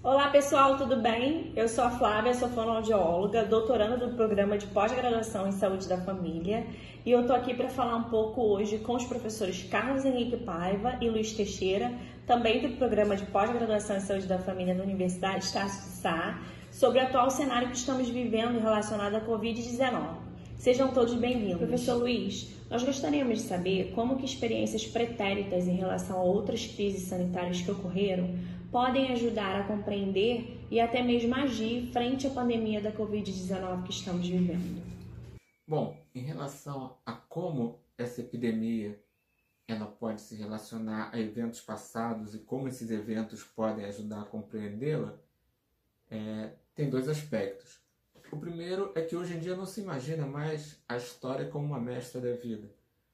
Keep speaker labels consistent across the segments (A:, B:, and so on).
A: Olá pessoal, tudo bem? Eu sou a Flávia, sou fonoaudióloga, doutoranda do programa de pós-graduação em saúde da família e eu tô aqui para falar um pouco hoje com os professores Carlos Henrique Paiva e Luiz Teixeira, também do programa de pós-graduação em saúde da família da Universidade Estácio de Sá, sobre o atual cenário que estamos vivendo relacionado à Covid-19. Sejam todos bem-vindos. Professor Luiz, nós gostaríamos de saber como que experiências pretéritas em relação a outras crises sanitárias que ocorreram podem ajudar a compreender e até mesmo agir frente à pandemia da Covid-19 que estamos vivendo.
B: Bom, em relação a como essa epidemia ela pode se relacionar a eventos passados e como esses eventos podem ajudar a compreendê-la, tem dois aspectos. O primeiro é que hoje em dia não se imagina mais a história como uma mestra da vida.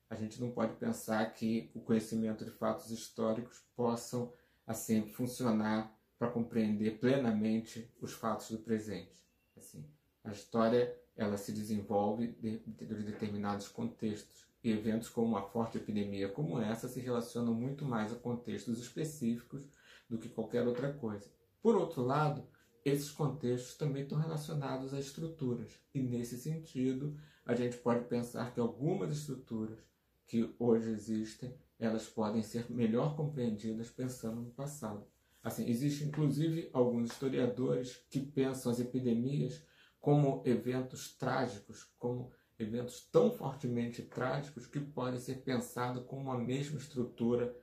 B: A gente não pode pensar que o conhecimento de fatos históricos possam assim funcionar para compreender plenamente os fatos do presente. Assim, a história ela se desenvolve dentro de determinados contextos e eventos como uma forte epidemia como essa se relacionam muito mais a contextos específicos do que qualquer outra coisa. Por outro lado, esses contextos também estão relacionados a estruturas e nesse sentido a gente pode pensar que algumas estruturas que hoje existem elas podem ser melhor compreendidas pensando no passado. Assim, existem inclusive alguns historiadores que pensam as epidemias como eventos trágicos, como eventos tão fortemente trágicos que podem ser pensados como uma mesma estrutura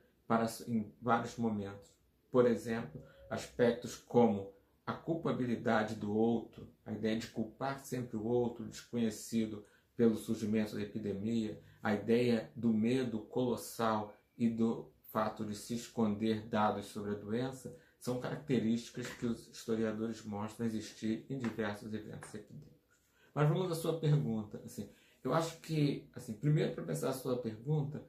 B: em vários momentos. Por exemplo, aspectos como a culpabilidade do outro, a ideia de culpar sempre o outro, o desconhecido, pelo surgimento da epidemia, a ideia do medo colossal e do fato de se esconder dados sobre a doença, são características que os historiadores mostram existir em diversos eventos epidêmicos. Mas vamos à sua pergunta. Assim, eu acho que, primeiro para pensar a sua pergunta,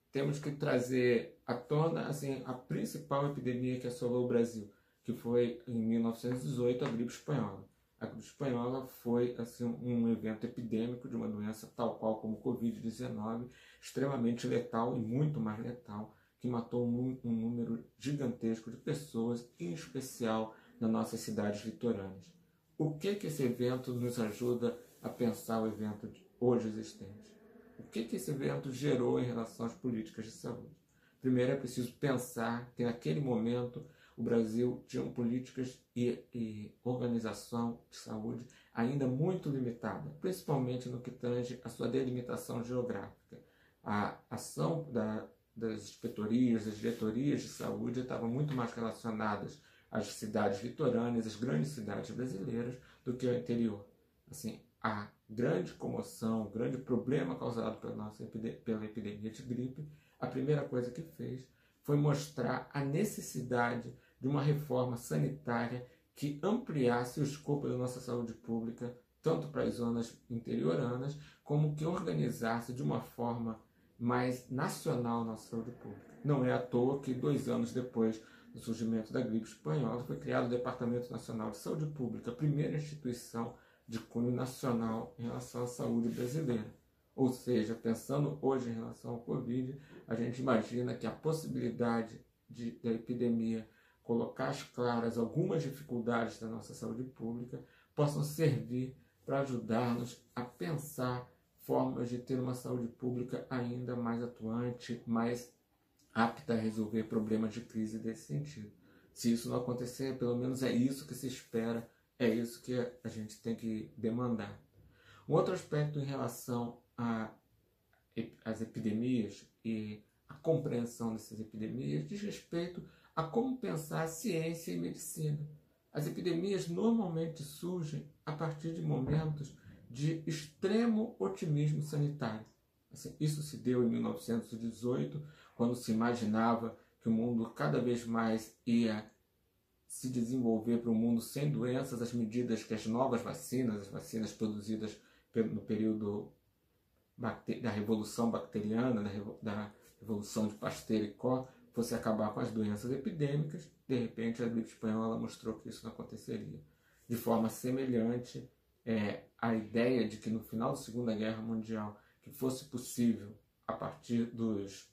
B: temos que trazer à tona a principal epidemia que assolou o Brasil, que foi em 1918 a gripe espanhola. A gripe espanhola foi um evento epidêmico de uma doença tal qual como o Covid-19, extremamente letal e muito mais letal, que matou um número gigantesco de pessoas, em especial nas nossas cidades litorâneas. O que esse evento nos ajuda a pensar o evento hoje existente? O que esse evento gerou em relação às políticas de saúde? Primeiro é preciso pensar que naquele momento o Brasil tinha políticas e organização de saúde ainda muito limitada, principalmente no que tange a sua delimitação geográfica. A ação das inspetorias, das diretorias de saúde estavam muito mais relacionadas às cidades litorâneas, às grandes cidades brasileiras, do que ao interior. Assim, a grande comoção, o grande problema causado pela epidemia de gripe, a primeira coisa que fez foi mostrar a necessidade de uma reforma sanitária que ampliasse o escopo da nossa saúde pública, tanto para as zonas interioranas, como que organizasse de uma forma mais nacional a nossa saúde pública. Não é à toa que 2 anos depois do surgimento da gripe espanhola foi criado o Departamento Nacional de Saúde Pública, a primeira instituição de cunho nacional em relação à saúde brasileira. Ou seja, pensando hoje em relação ao Covid, a gente imagina que a possibilidade da epidemia colocar às claras algumas dificuldades da nossa saúde pública possam servir para ajudar-nos a pensar formas de ter uma saúde pública ainda mais atuante, mais apta a resolver problemas de crise desse sentido. Se isso não acontecer, pelo menos é isso que se espera, é isso que a gente tem que demandar. Um outro aspecto em relação às epidemias e a compreensão dessas epidemias diz respeito a como pensar a ciência e medicina. As epidemias normalmente surgem a partir de momentos de extremo otimismo sanitário. Isso se deu em 1918, quando se imaginava que o mundo cada vez mais ia se desenvolver para um mundo sem doenças, as medidas que as novas vacinas, as vacinas produzidas no período da Revolução Bacteriana, da Revolução de Pasteur e Koch, fosse acabar com as doenças epidêmicas. De repente, a gripe espanhola mostrou que isso não aconteceria. De forma semelhante, a ideia de que no final da Segunda Guerra Mundial que fosse possível, a partir dos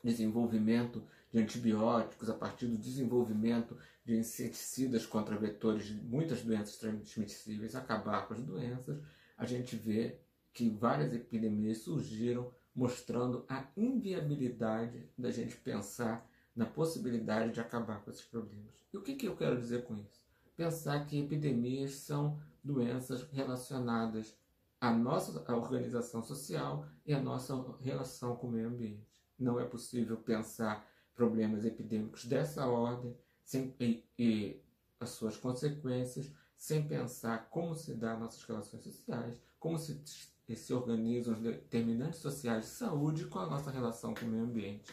B: desenvolvimento de antibióticos, a partir do desenvolvimento de inseticidas contra vetores de muitas doenças transmissíveis, acabar com as doenças, a gente vê que várias epidemias surgiram mostrando a inviabilidade da gente pensar na possibilidade de acabar com esses problemas. E o que eu quero dizer com isso? Pensar que epidemias são doenças relacionadas à nossa organização social e à nossa relação com o meio ambiente. Não é possível pensar problemas epidêmicos dessa ordem e as suas consequências sem pensar como se dão nossas relações sociais, como se organizam os determinantes sociais de saúde com a nossa relação com o meio ambiente.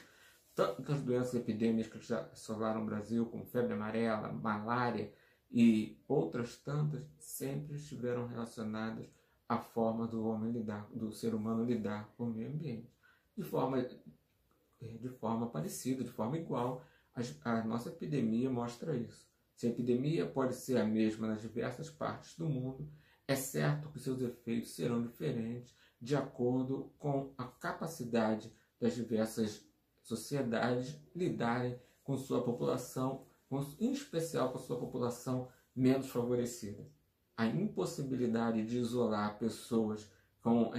B: Tantas doenças epidêmicas que já assolaram o Brasil, como febre amarela, malária e outras tantas, sempre estiveram relacionadas à forma do ser humano lidar com o meio ambiente. De forma parecida, de forma igual, a nossa epidemia mostra isso. Se a epidemia pode ser a mesma nas diversas partes do mundo, é certo que seus efeitos serão diferentes de acordo com a capacidade das diversas sociedades lidarem com sua população, em especial com sua população menos favorecida. A impossibilidade de isolar pessoas com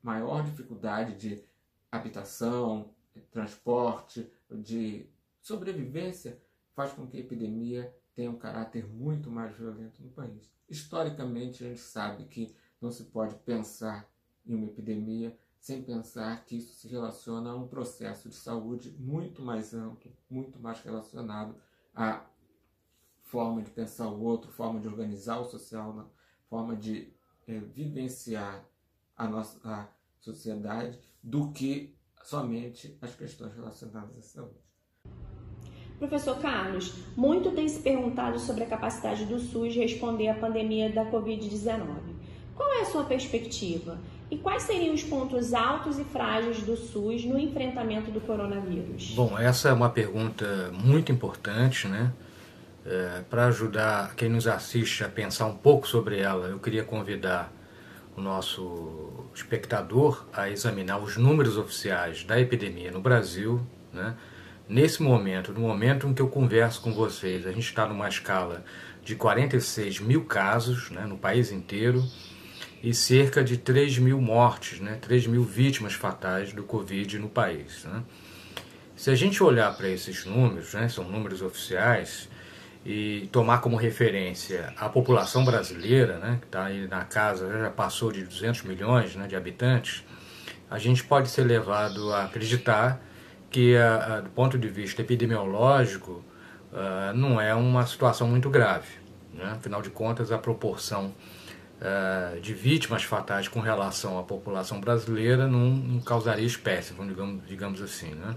B: maior dificuldade de habitação, transporte, de sobrevivência, faz com que a epidemia tenha um caráter muito mais violento no país. Historicamente, a gente sabe que não se pode pensar em uma epidemia sem pensar que isso se relaciona a um processo de saúde muito mais amplo, muito mais relacionado à forma de pensar o outro, forma de organizar o social, forma de vivenciar a sociedade, do que somente as questões relacionadas à saúde.
A: Professor Carlos, muito tem se perguntado sobre a capacidade do SUS de responder à pandemia da Covid-19. Qual é a sua perspectiva? E quais seriam os pontos altos e frágeis do SUS no enfrentamento do coronavírus?
C: Bom, essa é uma pergunta muito importante, né? Para ajudar quem nos assiste a pensar um pouco sobre ela, eu queria convidar o nosso espectador a examinar os números oficiais da epidemia no Brasil, né? Nesse momento, no momento em que eu converso com vocês, a gente está numa escala de 46 mil casos, né, no país inteiro, e cerca de 3 mil mortes, né, 3 mil vítimas fatais do Covid no país, né? Se a gente olhar para esses números, né, são números oficiais, e tomar como referência a população brasileira, né, que está aí na casa, já passou de 200 milhões, né, de habitantes, a gente pode ser levado a acreditar que, do ponto de vista epidemiológico, não é uma situação muito grave, né? Afinal de contas, a proporção de vítimas fatais com relação à população brasileira não causaria espécie, digamos assim, né?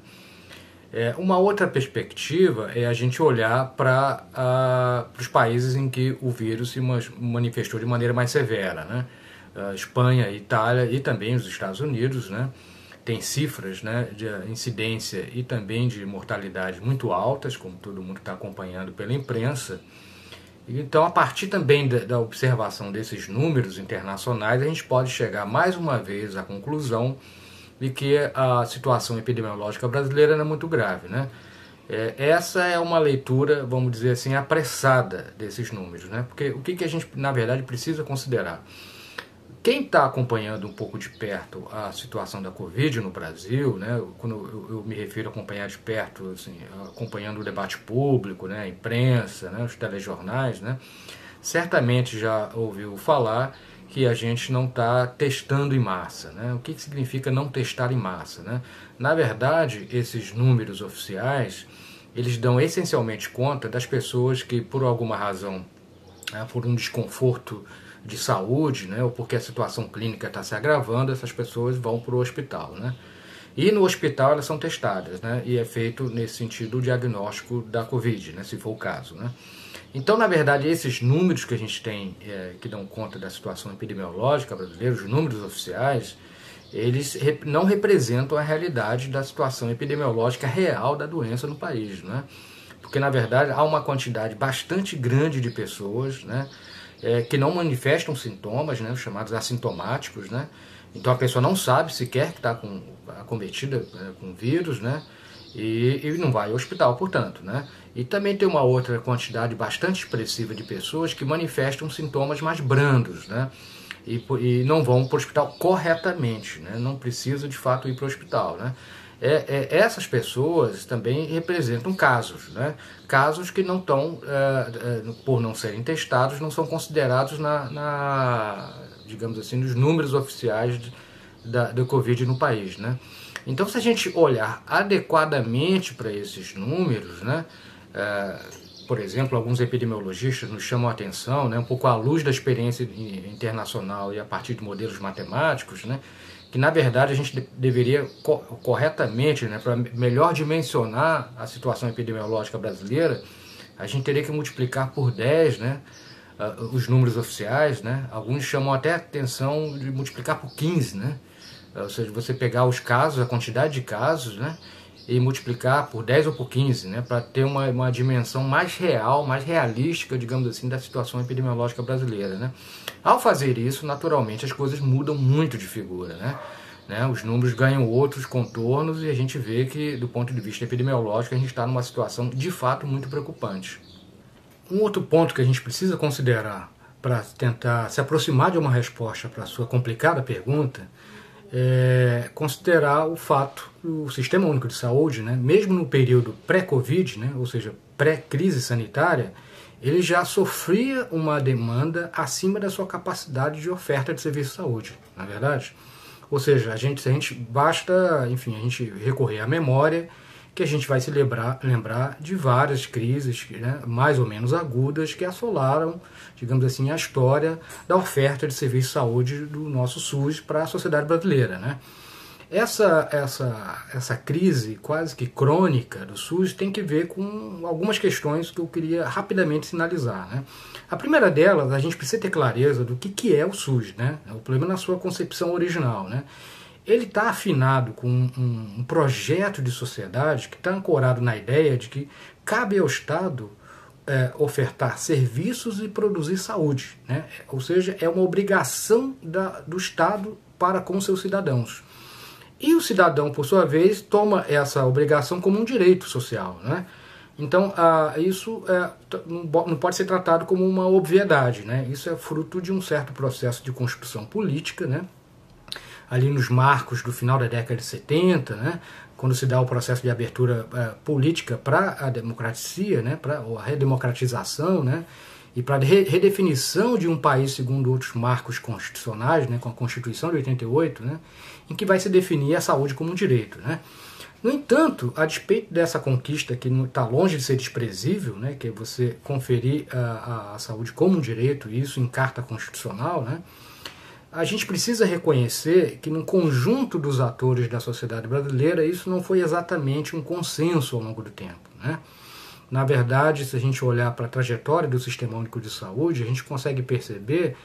C: Uma outra perspectiva é a gente olhar para os países em que o vírus se manifestou de maneira mais severa, né? Espanha, Itália e também os Estados Unidos, né? Tem cifras, né, de incidência e também de mortalidade muito altas, como todo mundo está acompanhando pela imprensa. Então, a partir também da observação desses números internacionais, a gente pode chegar mais uma vez à conclusão de que a situação epidemiológica brasileira não é muito grave, né? Essa é uma leitura, vamos dizer assim, apressada desses números, né? Porque o que a gente, na verdade, precisa considerar? Quem está acompanhando um pouco de perto a situação da Covid no Brasil, né, quando eu me refiro a acompanhar de perto, assim, acompanhando o debate público, né, a imprensa, né, os telejornais, né, certamente já ouviu falar que a gente não está testando em massa, né? O que significa não testar em massa, né? Na verdade, esses números oficiais, eles dão essencialmente conta das pessoas que, por alguma razão, por um desconforto de saúde, né, ou porque a situação clínica está se agravando, essas pessoas vão para o hospital, né? E no hospital elas são testadas, né, e é feito nesse sentido o diagnóstico da Covid, né, se for o caso, né? Então, na verdade, esses números que a gente tem, que dão conta da situação epidemiológica brasileira, os números oficiais, eles não representam a realidade da situação epidemiológica real da doença no país, né? Porque, na verdade, há uma quantidade bastante grande de pessoas, né, que não manifestam sintomas, né, os chamados assintomáticos, né? Então a pessoa não sabe sequer que está acometida com vírus, né? E não vai ao hospital, portanto, né? E também tem uma outra quantidade bastante expressiva de pessoas que manifestam sintomas mais brandos, né? E não vão para o hospital corretamente, né? Não precisa de fato ir para o hospital, né? Essas pessoas também representam casos, né? Casos que não estão, por não serem testados, não são considerados digamos assim, nos números oficiais da Covid no país, né? Então, se a gente olhar adequadamente para esses números, né? Por exemplo, alguns epidemiologistas nos chamam a atenção, né, um pouco à luz da experiência internacional e a partir de modelos matemáticos, né, que na verdade a gente deveria corretamente, né, para melhor dimensionar a situação epidemiológica brasileira, a gente teria que multiplicar por 10, né, os números oficiais, né, alguns chamam até a atenção de multiplicar por 15, né, ou seja, você pegar os casos, a quantidade de casos, né, e multiplicar por 10 ou por 15, né, para ter uma dimensão mais real, mais realística, digamos assim, da situação epidemiológica brasileira, né. Ao fazer isso, naturalmente, as coisas mudam muito de figura, né, os números ganham outros contornos e a gente vê que, do ponto de vista epidemiológico, a gente está numa situação, de fato, muito preocupante. Um outro ponto que a gente precisa considerar para tentar se aproximar de uma resposta para a sua complicada pergunta considerar o fato que o Sistema Único de Saúde, né, mesmo no período pré-Covid, né, ou seja, pré-crise sanitária, ele já sofria uma demanda acima da sua capacidade de oferta de serviço de saúde, na verdade. Ou seja, basta, enfim, a gente recorrer à memória, que a gente vai se lembrar de várias crises, né, mais ou menos agudas, que assolaram, digamos assim, a história da oferta de serviço de saúde do nosso SUS para a sociedade brasileira, né? Essa crise quase que crônica do SUS tem que ver com algumas questões que eu queria rapidamente sinalizar, né? A primeira delas, a gente precisa ter clareza do que é o SUS, né? O problema na sua concepção original, né? Ele está afinado com um projeto de sociedade que está ancorado na ideia de que cabe ao Estado ofertar serviços e produzir saúde, né? Ou seja, é uma obrigação do Estado para com seus cidadãos. E o cidadão, por sua vez, toma essa obrigação como um direito social, né? Então, isso não pode ser tratado como uma obviedade, né? Isso é fruto de um certo processo de construção política, né? Ali nos marcos do final da década de 70, né, quando se dá o processo de abertura política para a democracia, né, para a redemocratização, né, e para a redefinição de um país segundo outros marcos constitucionais, né, com a Constituição de 88, né, em que vai se definir a saúde como um direito, né. No entanto, a despeito dessa conquista que está longe de ser desprezível, né, que é você conferir a saúde como um direito, e isso em carta constitucional, né, a gente precisa reconhecer que no conjunto dos atores da sociedade brasileira isso não foi exatamente um consenso ao longo do tempo, né? Na verdade, se a gente olhar para a trajetória do Sistema Único de Saúde, a gente consegue perceber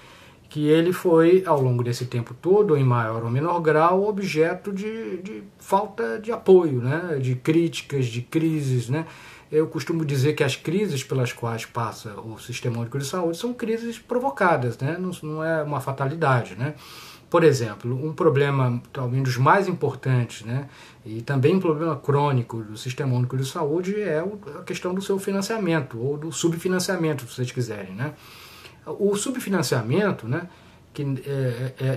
C: que ele foi, ao longo desse tempo todo, em maior ou menor grau, objeto de falta de apoio, né? De críticas, de crises, né? Eu costumo dizer que as crises pelas quais passa o Sistema Único de Saúde são crises provocadas, né? Não é uma fatalidade, né? Por exemplo, um problema, talvez dos mais importantes, né? E também um problema crônico do Sistema Único de Saúde é a questão do seu financiamento, ou do subfinanciamento, se vocês quiserem, né? O subfinanciamento, né, que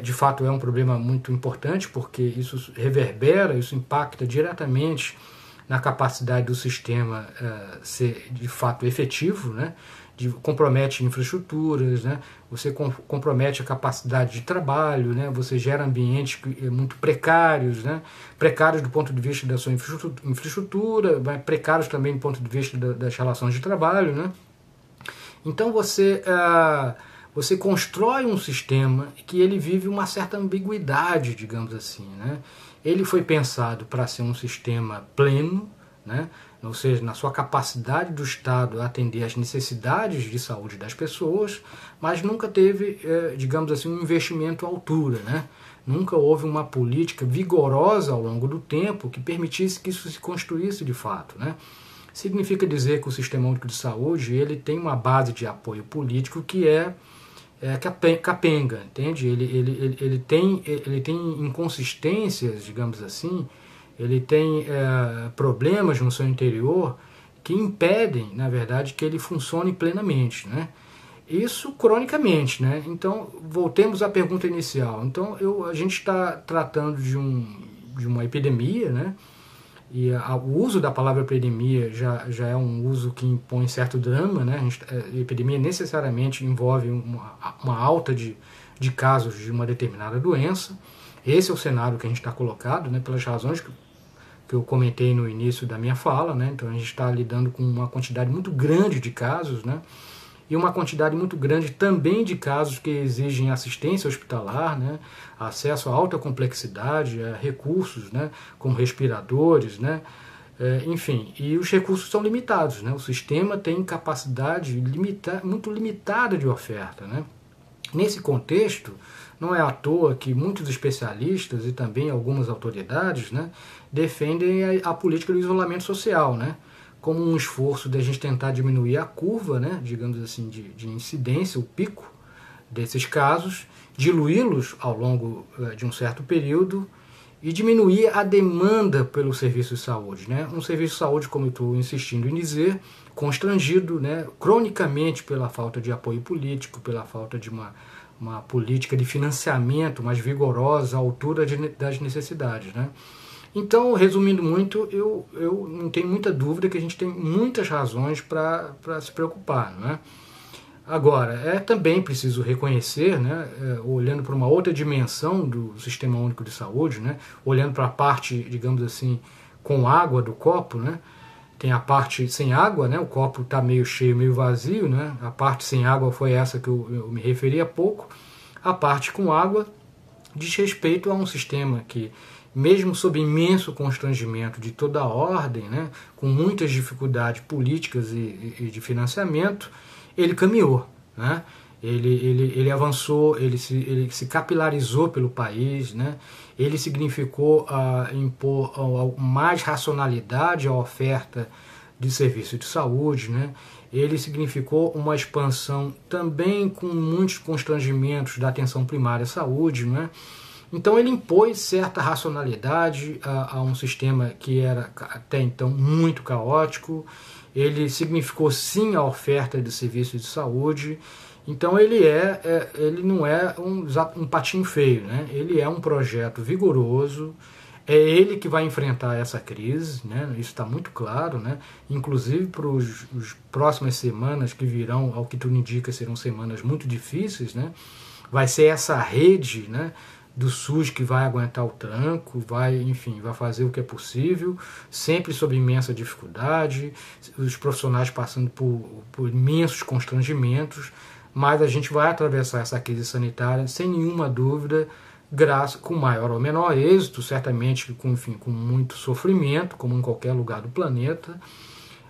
C: de fato é um problema muito importante, porque isso reverbera, isso impacta diretamente na capacidade do sistema ser de fato efetivo, né? Compromete infraestruturas, né? Você compromete a capacidade de trabalho, né? Você gera ambientes muito precários, né? Precários do ponto de vista da sua infraestrutura, precários também do ponto de vista das relações de trabalho, né? Então você constrói um sistema que ele vive uma certa ambiguidade, digamos assim, né? Ele foi pensado para ser um sistema pleno, né? Ou seja, na sua capacidade do Estado atender às necessidades de saúde das pessoas, mas nunca teve, digamos assim, um investimento à altura, né? Nunca houve uma política vigorosa ao longo do tempo que permitisse que isso se construísse de fato, né? Significa dizer que o Sistema Único de Saúde ele tem uma base de apoio político que é capenga, entende? Ele tem inconsistências, digamos assim, ele tem problemas no seu interior que impedem, na verdade, que ele funcione plenamente, né? Isso cronicamente, né? Então, voltemos à pergunta inicial. Então, a gente está tratando de uma epidemia, né? E o uso da palavra epidemia já é um uso que impõe certo drama, né? A epidemia necessariamente envolve uma alta de casos de uma determinada doença. Esse é o cenário que a gente está colocado, né? Pelas razões que eu comentei no início da minha fala, né? Então a gente está lidando com uma quantidade muito grande de casos, né? E uma quantidade muito grande também de casos que exigem assistência hospitalar, né? Acesso a alta complexidade, a recursos, né? Como respiradores, né? Enfim, e os recursos são limitados, né? O sistema tem capacidade muito limitada de oferta, né? Nesse contexto, não é à toa que muitos especialistas e também algumas autoridades, né, defendem a política do isolamento social, né, como um esforço de a gente tentar diminuir a curva, né, digamos assim, de incidência, o pico desses casos, diluí-los ao longo de um certo período e diminuir a demanda pelo serviço de saúde, né? Um serviço de saúde, como eu estou insistindo em dizer, constrangido, né, cronicamente pela falta de apoio político, pela falta de uma política de financiamento mais vigorosa à altura das necessidades, né? Então, resumindo muito, eu não tenho muita dúvida que a gente tem muitas razões para se preocupar, não é? Agora, é também preciso reconhecer, né, olhando para uma outra dimensão do Sistema Único de Saúde, né, olhando para a parte, digamos assim, com água do copo, né, tem a parte sem água, né, o copo está meio cheio, meio vazio, né, a parte sem água foi essa que eu me referi há pouco, a parte com água diz respeito a um sistema que, mesmo sob imenso constrangimento de toda a ordem, né, com muitas dificuldades políticas e de financiamento, ele caminhou, né? Ele avançou, ele se capilarizou pelo país, né? Ele significou impor mais racionalidade à oferta de serviço de saúde, né? Ele significou uma expansão também com muitos constrangimentos da atenção primária à saúde, né? Então ele impôs certa racionalidade a um sistema que era até então muito caótico. Ele significou sim a oferta de serviços de saúde. Então ele não é um patinho feio, né? Ele é um projeto vigoroso. É ele que vai enfrentar essa crise, né? Isso está muito claro, né? Inclusive para as próximas semanas que virão, ao que tudo indica, serão semanas muito difíceis, né? Vai ser essa rede, né, do SUS que vai aguentar o tranco, vai fazer o que é possível, sempre sob imensa dificuldade, os profissionais passando por imensos constrangimentos, mas a gente vai atravessar essa crise sanitária sem nenhuma dúvida, com maior ou menor êxito, certamente com muito sofrimento, como em qualquer lugar do planeta,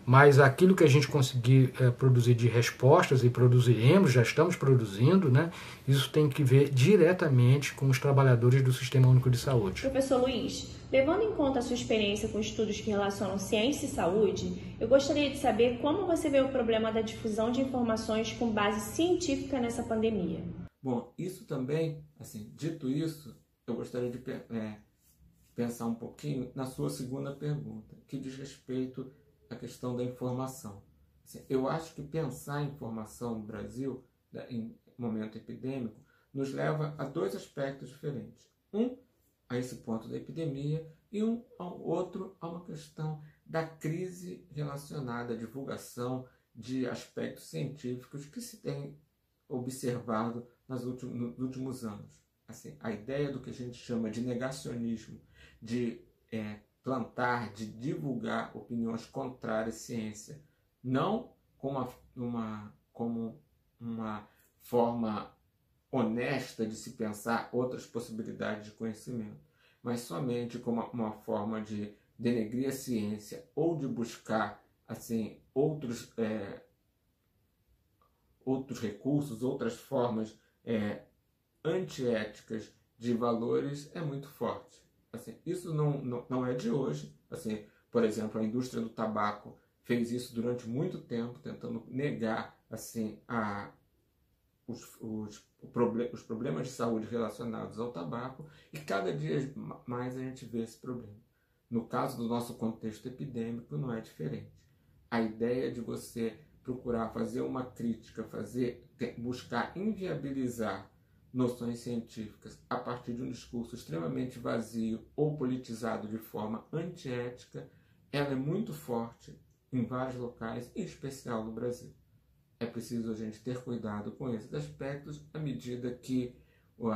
C: mas aquilo que a gente conseguir produzir de respostas, e produziremos, já estamos produzindo, né? Isso tem que ver diretamente com os trabalhadores do Sistema Único de Saúde.
A: Professor Luiz, levando em conta a sua experiência com estudos que relacionam ciência e saúde, eu gostaria de saber como você vê o problema da difusão de informações com base científica nessa pandemia.
B: Bom, isso também, assim, dito isso, eu gostaria de pensar um pouquinho na sua segunda pergunta, que diz respeito à questão da informação. Assim, eu acho que pensar em informação no Brasil, em momento epidêmico, nos leva a dois aspectos diferentes. Um, a esse ponto da epidemia, e ao outro, a uma questão da crise relacionada à divulgação de aspectos científicos que se tem observado nos últimos anos. Assim, a ideia do que a gente chama de negacionismo, de plantar, de divulgar opiniões contrárias à ciência, não como uma forma honesta de se pensar outras possibilidades de conhecimento, mas somente como uma forma de denegrir a ciência ou de buscar assim outros recursos, outras formas antiéticas de valores, é muito forte. Assim, isso não é de hoje. Assim, por exemplo, a indústria do tabaco fez isso durante muito tempo, tentando negar assim, os problemas de saúde relacionados ao tabaco, e cada dia mais a gente vê esse problema. No caso do nosso contexto epidêmico, não é diferente. A ideia de você procurar fazer uma crítica, buscar inviabilizar noções científicas a partir de um discurso extremamente vazio ou politizado de forma antiética, ela é muito forte em vários locais, em especial no Brasil. É preciso a gente ter cuidado com esses aspectos à medida que o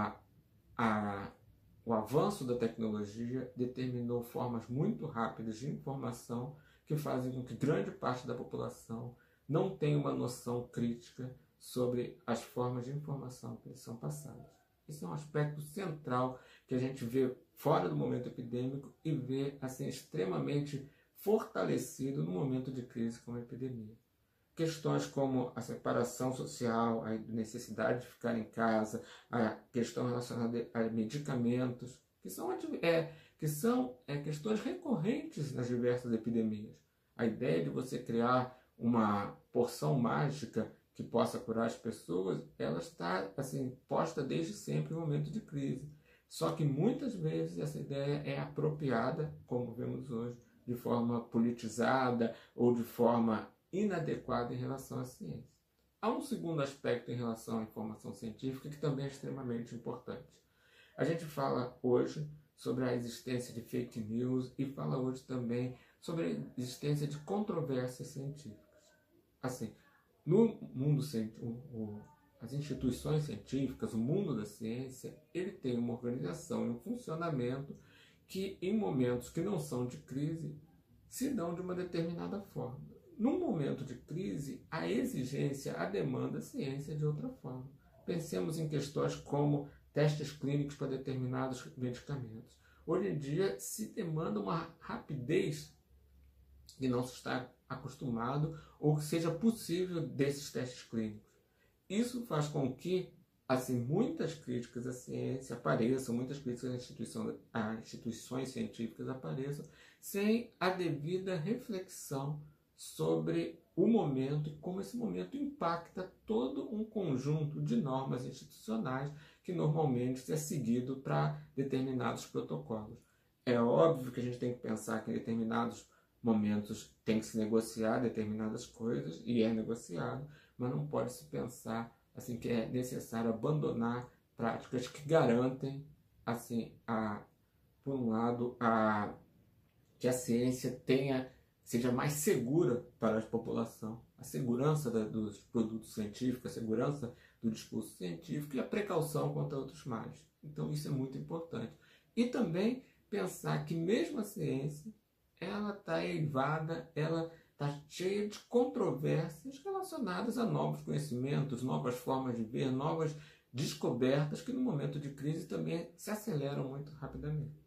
B: avanço da tecnologia determinou formas muito rápidas de informação que fazem com que grande parte da população não tenha uma noção crítica sobre as formas de informação que lhes são passadas. Isso é um aspecto central que a gente vê fora do momento epidêmico e vê assim, extremamente fortalecido no momento de crise como a epidemia. Questões como a separação social, a necessidade de ficar em casa, a questão relacionada a medicamentos, que são questões recorrentes nas diversas epidemias. A ideia de você criar uma porção mágica que possa curar as pessoas, ela está assim, posta desde sempre no momento de crise. Só que muitas vezes essa ideia é apropriada, como vemos hoje, de forma politizada ou de forma inadequada em relação à ciência. Há um segundo aspecto em relação à informação científica que também é extremamente importante. A gente fala hoje sobre a existência de fake news e fala hoje também sobre a existência de controvérsias científicas. Assim, no mundo científico, as instituições científicas, o mundo da ciência, ele tem uma organização e um funcionamento que, em momentos que não são de crise, se dão de uma determinada forma. Num momento de crise, a exigência, a demanda, a ciência de outra forma. Pensemos em questões como testes clínicos para determinados medicamentos. Hoje em dia, se demanda uma rapidez que não se está acostumado ou que seja possível desses testes clínicos. Isso faz com que assim, muitas críticas à ciência apareçam, muitas críticas a instituições científicas apareçam, sem a devida reflexão sobre o momento e como esse momento impacta todo um conjunto de normas institucionais que normalmente é seguido para determinados protocolos. É óbvio que a gente tem que pensar que em determinados momentos tem que se negociar determinadas coisas, e é negociado, mas não pode se pensar assim, que é necessário abandonar práticas que garantem, assim, por um lado, que a ciência seja mais segura para a população, a segurança dos produtos científicos, a segurança do discurso científico e a precaução contra outros males. Então isso é muito importante. E também pensar que mesmo a ciência, ela está eivada, ela está cheia de controvérsias relacionadas a novos conhecimentos, novas formas de ver, novas descobertas que no momento de crise também se aceleram muito rapidamente.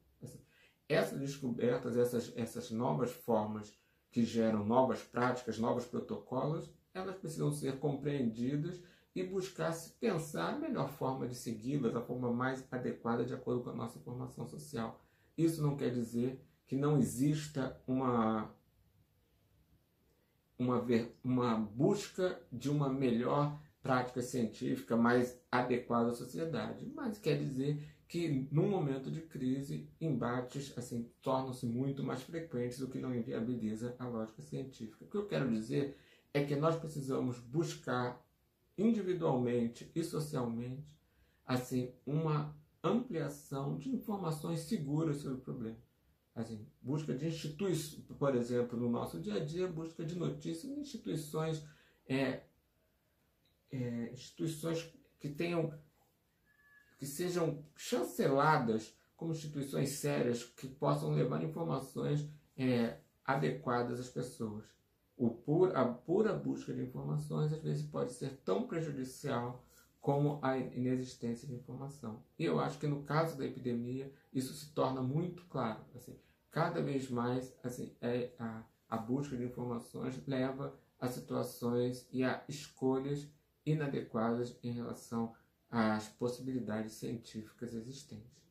B: Essas descobertas, essas novas formas que geram novas práticas, novos protocolos, elas precisam ser compreendidas e buscar se pensar a melhor forma de segui-las, a forma mais adequada de acordo com a nossa formação social. Isso não quer dizer que não exista uma busca de uma melhor prática científica mais adequada à sociedade, mas quer dizer que num momento de crise, embates assim, tornam-se muito mais frequentes, o que não inviabiliza a lógica científica. O que eu quero dizer é que nós precisamos buscar individualmente e socialmente assim, uma ampliação de informações seguras sobre o problema. Assim, busca de instituições, por exemplo, no nosso dia a dia, busca de notícias em instituições, instituições que sejam chanceladas como instituições sérias, que possam levar informações adequadas às pessoas. A pura busca de informações, às vezes, pode ser tão prejudicial como a inexistência de informação. E eu acho que no caso da epidemia, isso se torna muito claro. Assim, cada vez mais assim, a busca de informações leva a situações e a escolhas inadequadas em relação às possibilidades científicas existentes.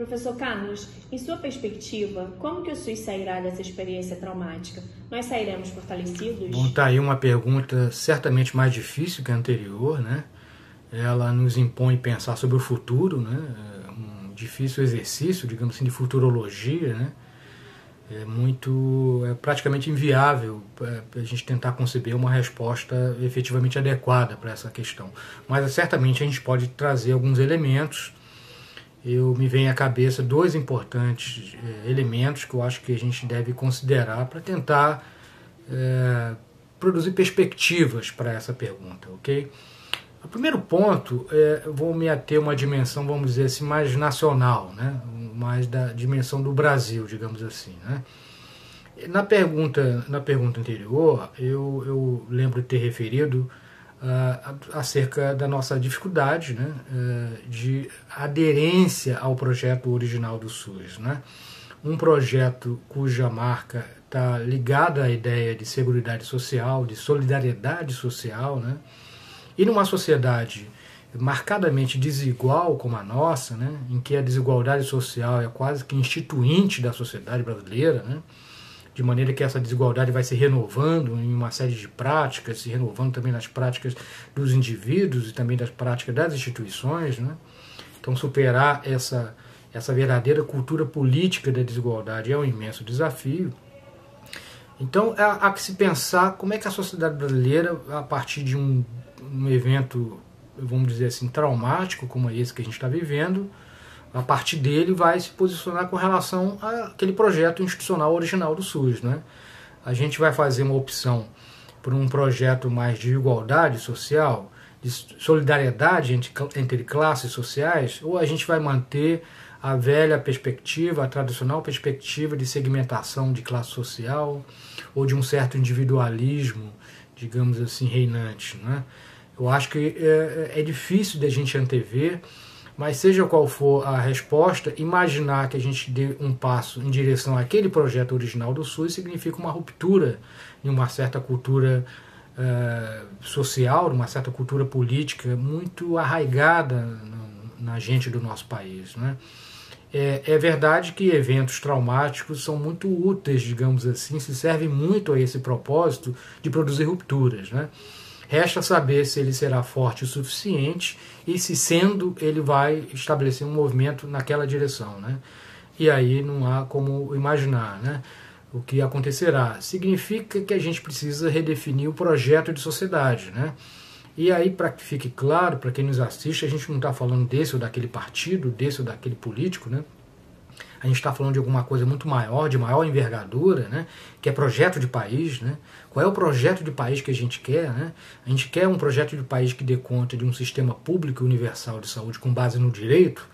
A: Professor Carlos, em sua perspectiva, como que o SUS sairá dessa experiência traumática? Nós sairemos fortalecidos?
C: Bom, tá aí uma pergunta certamente mais difícil que a anterior, né? Ela nos impõe pensar sobre o futuro, né? Um difícil exercício, digamos assim, de futurologia, né? É praticamente inviável a gente tentar conceber uma resposta efetivamente adequada para essa questão. Mas certamente a gente pode trazer alguns elementos. Me vem à cabeça dois importantes elementos que eu acho que a gente deve considerar para tentar produzir perspectivas para essa pergunta, ok? O primeiro ponto, eu vou me ater a uma dimensão, vamos dizer assim, mais nacional, né? Mais da dimensão do Brasil, digamos assim, né? Na pergunta anterior, eu lembro de ter referido acerca da nossa dificuldade, né, de aderência ao projeto original do SUS, né? Um projeto cuja marca está ligada à ideia de seguridade social, de solidariedade social, né? E numa sociedade marcadamente desigual como a nossa, né, em que a desigualdade social é quase que instituinte da sociedade brasileira, né, de maneira que essa desigualdade vai se renovando em uma série de práticas, se renovando também nas práticas dos indivíduos e também das práticas das instituições, né? Então superar essa verdadeira cultura política da desigualdade é um imenso desafio. Então há que se pensar como é que a sociedade brasileira, a partir de um evento, vamos dizer assim, traumático como esse que a gente está vivendo, a partir dele vai se posicionar com relação àquele projeto institucional original do SUS, né? A gente vai fazer uma opção por um projeto mais de igualdade social, de solidariedade entre classes sociais, ou a gente vai manter a velha perspectiva, a tradicional perspectiva de segmentação de classe social, ou de um certo individualismo, digamos assim, reinante, né? Eu acho que é difícil de a gente antever, mas seja qual for a resposta, imaginar que a gente dê um passo em direção àquele projeto original do SUS significa uma ruptura em uma certa cultura social, uma certa cultura política muito arraigada na gente do nosso país, né? É verdade que eventos traumáticos são muito úteis, digamos assim, se servem muito a esse propósito de produzir rupturas, né? Resta saber se ele será forte o suficiente e se sendo, ele vai estabelecer um movimento naquela direção, né? E aí não há como imaginar, né, o que acontecerá. Significa que a gente precisa redefinir o projeto de sociedade, né? E aí, para que fique claro, para quem nos assiste, a gente não está falando desse ou daquele partido, desse ou daquele político, né? A gente está falando de alguma coisa muito maior, de maior envergadura, né? Que é projeto de país, né? Qual é o projeto de país que a gente quer, né? A gente quer um projeto de país que dê conta de um sistema público e universal de saúde com base no direito.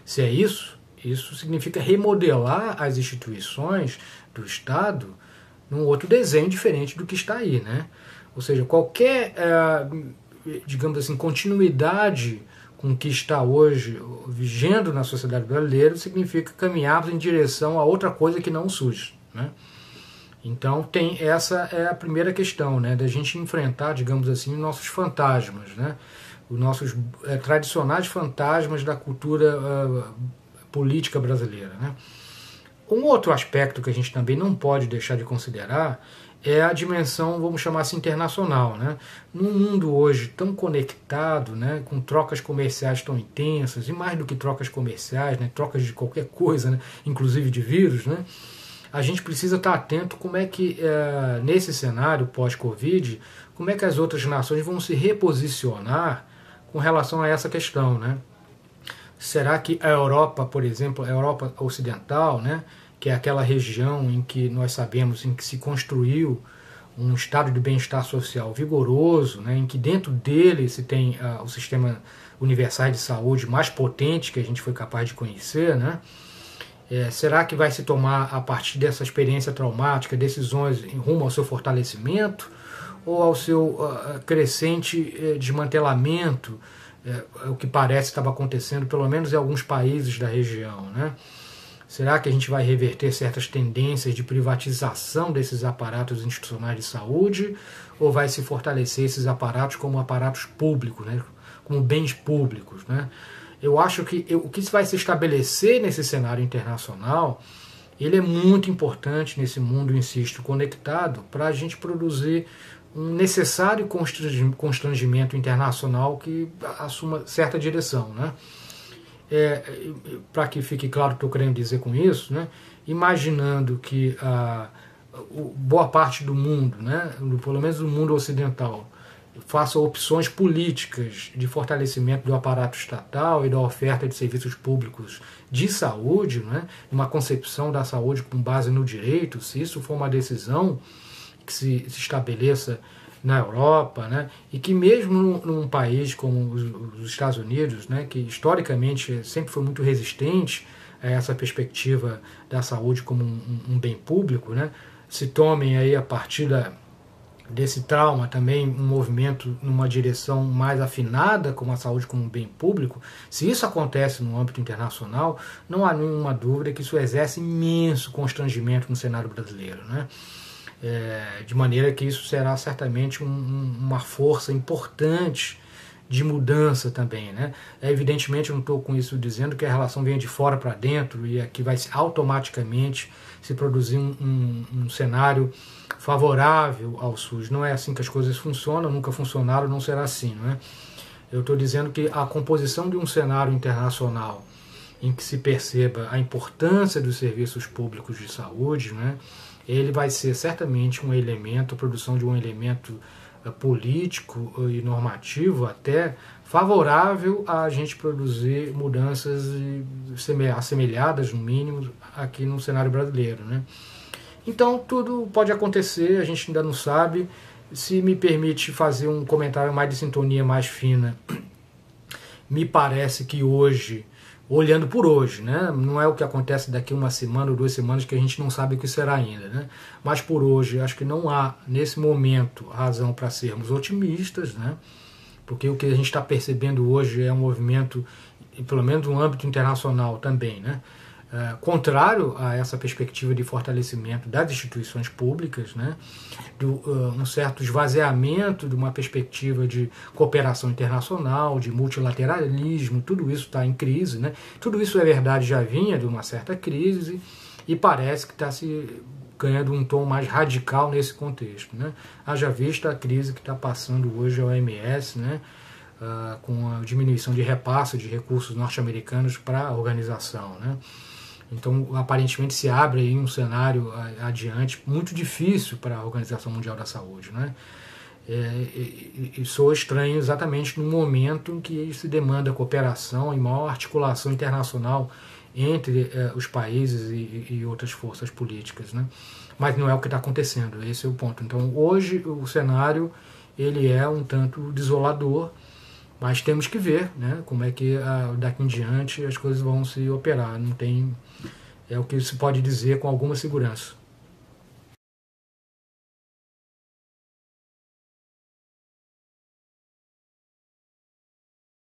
C: Se é isso, isso significa remodelar as instituições do Estado num outro desenho diferente do que está aí, né? Ou seja, qualquer, digamos assim, continuidade com o que está hoje vigendo na sociedade brasileira significa caminharmos em direção a outra coisa que não o SUS, né? Então essa é a primeira questão, né, da gente enfrentar, digamos assim, nossos fantasmas, né, os nossos tradicionais fantasmas da cultura política brasileira, né? Um outro aspecto que a gente também não pode deixar de considerar é a dimensão, vamos chamar assim, internacional, né? Num mundo hoje tão conectado, né, com trocas comerciais tão intensas, e mais do que trocas comerciais, né, trocas de qualquer coisa, né, inclusive de vírus, né, a gente precisa estar atento como é que, nesse cenário pós-Covid, como é que as outras nações vão se reposicionar com relação a essa questão, né? Será que a Europa, por exemplo, a Europa Ocidental, né, que é aquela região em que nós sabemos em que se construiu um estado de bem-estar social vigoroso, né, em que dentro dele se tem o sistema universal de saúde mais potente que a gente foi capaz de conhecer, né? Será que vai se tomar, a partir dessa experiência traumática, decisões em rumo ao seu fortalecimento ou ao seu crescente desmantelamento, o que parece estava acontecendo, pelo menos em alguns países da região, né? Será que a gente vai reverter certas tendências de privatização desses aparatos institucionais de saúde ou vai se fortalecer esses aparatos como aparatos públicos, né? Como bens públicos, né? eu acho que o que vai se estabelecer nesse cenário internacional, ele é muito importante nesse mundo, insisto, conectado, para a gente produzir um necessário constrangimento internacional que assuma certa direção, né? Para que fique claro o que eu quero dizer com isso, né? Imaginando que boa parte do mundo, né, pelo menos do mundo ocidental, faça opções políticas de fortalecimento do aparato estatal e da oferta de serviços públicos de saúde, né, uma concepção da saúde com base no direito, se isso for uma decisão que se estabeleça na Europa, né, e que mesmo num país como os Estados Unidos, né, que historicamente sempre foi muito resistente a essa perspectiva da saúde como um bem público, né, se tomem aí a partir desse trauma também um movimento numa direção mais afinada com a saúde como um bem público. Se isso acontece no âmbito internacional, não há nenhuma dúvida que isso exerce imenso constrangimento no cenário brasileiro, né? De maneira que isso será certamente uma força importante de mudança também, né? Evidentemente eu não estou com isso dizendo que a relação venha de fora para dentro e aqui vai automaticamente se produzir um cenário favorável ao SUS. Não é assim que as coisas funcionam, nunca funcionaram, não será assim, não é? Eu estou dizendo que a composição de um cenário internacional em que se perceba a importância dos serviços públicos de saúde, né, ele vai ser certamente um elemento, a produção de um elemento político e normativo até favorável a gente produzir mudanças assemelhadas, no mínimo, aqui no cenário brasileiro, né? Então tudo pode acontecer, a gente ainda não sabe. Se me permite fazer um comentário mais de sintonia mais fina, me parece que hoje, olhando por hoje, né, não é o que acontece daqui uma semana ou 2 semanas que a gente não sabe o que será ainda, né, mas por hoje acho que não há nesse momento razão para sermos otimistas, né, porque o que a gente está percebendo hoje é um movimento, pelo menos no âmbito internacional também, né, contrário a essa perspectiva de fortalecimento das instituições públicas, né, um certo esvaziamento de uma perspectiva de cooperação internacional, de multilateralismo, tudo isso está em crise, né? Tudo isso, é verdade, já vinha de uma certa crise e parece que está se ganhando um tom mais radical nesse contexto, né? Haja vista a crise que está passando hoje a OMS, né, com a diminuição de repasse de recursos norte-americanos para a organização, né? Então, aparentemente, se abre aí um cenário adiante muito difícil para a Organização Mundial da Saúde, né? E soa estranho exatamente no momento em que se demanda cooperação e maior articulação internacional entre os países e outras forças políticas, né? Mas não é o que está acontecendo, esse é o ponto. Então, hoje, o cenário ele é um tanto desolador, mas temos que ver, né, como é que daqui em diante as coisas vão se operar. Não tem, é o que se pode dizer com alguma segurança.